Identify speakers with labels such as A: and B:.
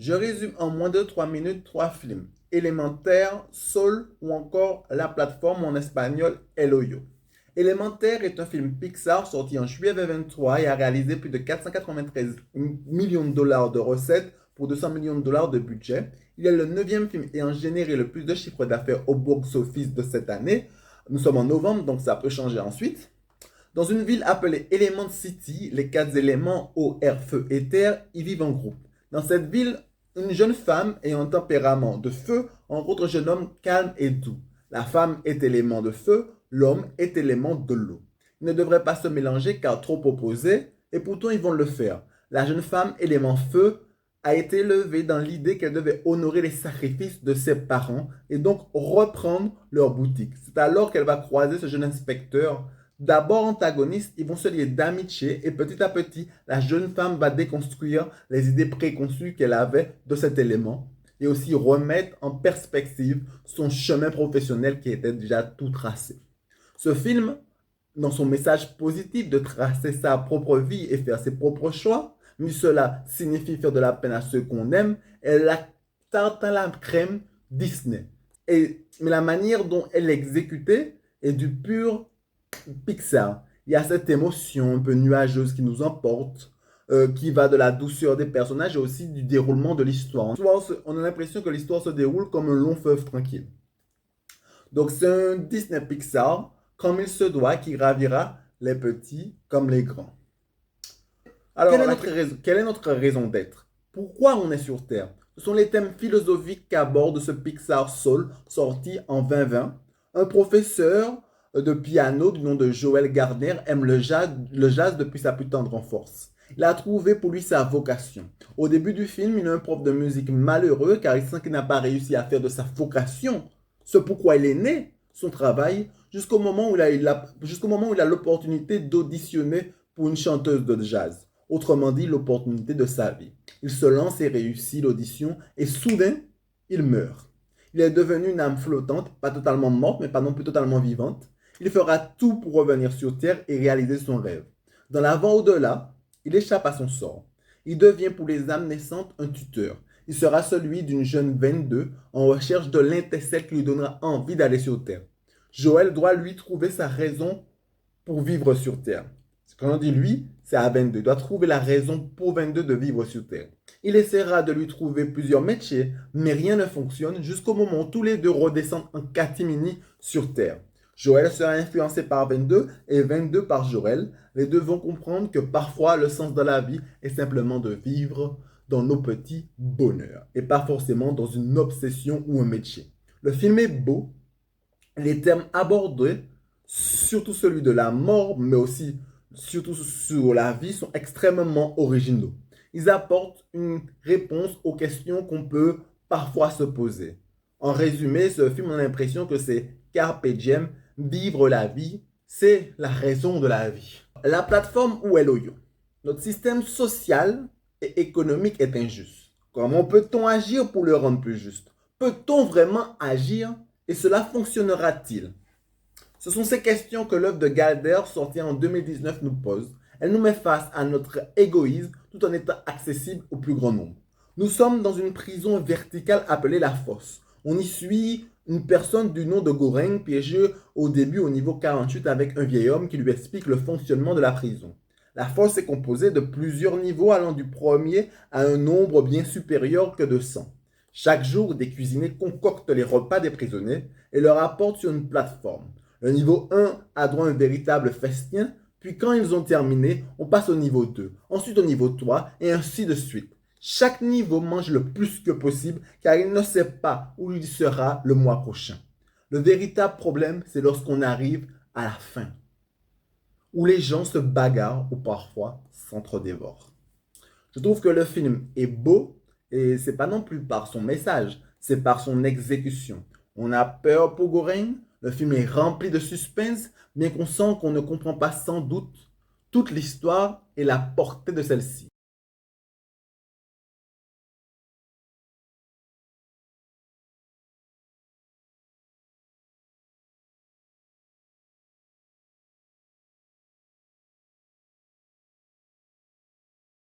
A: Je résume en moins de 3 minutes 3 films. Élémentaire, Soul ou encore La plateforme en espagnol El Hoyo. Élémentaire est un film Pixar sorti en juillet 2023 et a réalisé plus de 493 millions de dollars de recettes pour 200 millions de dollars de budget. Il est le 9e film ayant généré le plus de chiffres d'affaires au box-office de cette année. Nous sommes en novembre, donc ça peut changer ensuite. Dans une ville appelée Element City, les 4 éléments eau, air, feu et terre y vivent en groupe. Dans cette ville, une jeune femme ayant un tempérament de feu rencontre un jeune homme calme et doux. La femme est élément de feu, l'homme est élément de l'eau. Ils ne devraient pas se mélanger car trop opposés, et pourtant ils vont le faire. La jeune femme, élément feu, a été élevée dans l'idée qu'elle devait honorer les sacrifices de ses parents et donc reprendre leur boutique. C'est alors qu'elle va croiser ce jeune inspecteur. D'abord antagonistes, ils vont se lier d'amitié et petit à petit, la jeune femme va déconstruire les idées préconçues qu'elle avait de cet élément et aussi remettre en perspective son chemin professionnel qui était déjà tout tracé. Ce film, dans son message positif de tracer sa propre vie et faire ses propres choix, mais cela signifie faire de la peine à ceux qu'on aime, elle a tarte à la crème Disney. Mais la manière dont elle est exécutée est du pur Pixar. Il y a cette émotion un peu nuageuse qui nous emporte, qui va de la douceur des personnages et aussi du déroulement de l'histoire. On a l'impression que l'histoire se déroule comme un long fleuve tranquille. Donc c'est un Disney Pixar, comme il se doit, qui ravira les petits comme les grands. Alors, quelle est notre raison d'être? Pourquoi on est sur Terre? Ce sont les thèmes philosophiques qu'aborde ce Pixar Soul, sorti en 2020. Un professeur de piano du nom de Joel Gardner aime le jazz depuis sa plus tendre enfance. Il a trouvé pour lui sa vocation. Au début du film, il a un prof de musique malheureux car il sent qu'il n'a pas réussi à faire de sa vocation ce pourquoi il est né, son travail, jusqu'au moment où il a l'opportunité d'auditionner pour une chanteuse de jazz. Autrement dit, l'opportunité de sa vie. Il se lance et réussit l'audition et soudain, il meurt. Il est devenu une âme flottante, pas totalement morte, mais pas non plus totalement vivante. Il fera tout pour revenir sur Terre et réaliser son rêve. Dans l'avant-au-delà, il échappe à son sort. Il devient pour les âmes naissantes un tuteur. Il sera celui d'une jeune 22 en recherche de l'intercelle qui lui donnera envie d'aller sur Terre. Joël doit lui trouver sa raison pour vivre sur Terre. Quand on dit lui, c'est à 22. Il doit trouver la raison pour 22 de vivre sur Terre. Il essaiera de lui trouver plusieurs métiers, mais rien ne fonctionne jusqu'au moment où tous les deux redescendent en catimini sur Terre. Joël sera influencé par 22 et 22 par Joël. Les deux vont comprendre que parfois le sens de la vie est simplement de vivre dans nos petits bonheurs et pas forcément dans une obsession ou un métier. Le film est beau. Les thèmes abordés, surtout celui de la mort, mais aussi surtout sur la vie, sont extrêmement originaux. Ils apportent une réponse aux questions qu'on peut parfois se poser. En résumé, ce film, on a l'impression que c'est Carpe Diem, vivre la vie, c'est la raison de la vie. La plateforme où est l'Oyo. Notre système social et économique est injuste. Comment peut-on agir pour le rendre plus juste? Peut-on vraiment agir et cela fonctionnera-t-il? Ce sont ces questions que l'œuvre de Galder, sortie en 2019, nous pose. Elle nous met face à notre égoïsme tout en étant accessible au plus grand nombre. Nous sommes dans une prison verticale appelée la fosse. On y suit une personne du nom de Goreng piégée au début au niveau 48 avec un vieil homme qui lui explique le fonctionnement de la prison. La fosse est composée de plusieurs niveaux allant du premier à un nombre bien supérieur que de 100. Chaque jour, des cuisiniers concoctent les repas des prisonniers et leur apportent sur une plateforme. Le niveau 1 a droit à un véritable festin, puis quand ils ont terminé, on passe au niveau 2, ensuite au niveau 3 et ainsi de suite. Chaque niveau mange le plus que possible car il ne sait pas où il sera le mois prochain. Le véritable problème, c'est lorsqu'on arrive à la fin, où les gens se bagarrent ou parfois s'entre-dévorent. Je trouve que le film est beau et c'est pas non plus par son message, c'est par son exécution. On a peur pour Goreng, le film est rempli de suspense, bien qu'on sent qu'on ne comprend pas sans doute toute l'histoire et la portée de celle-ci.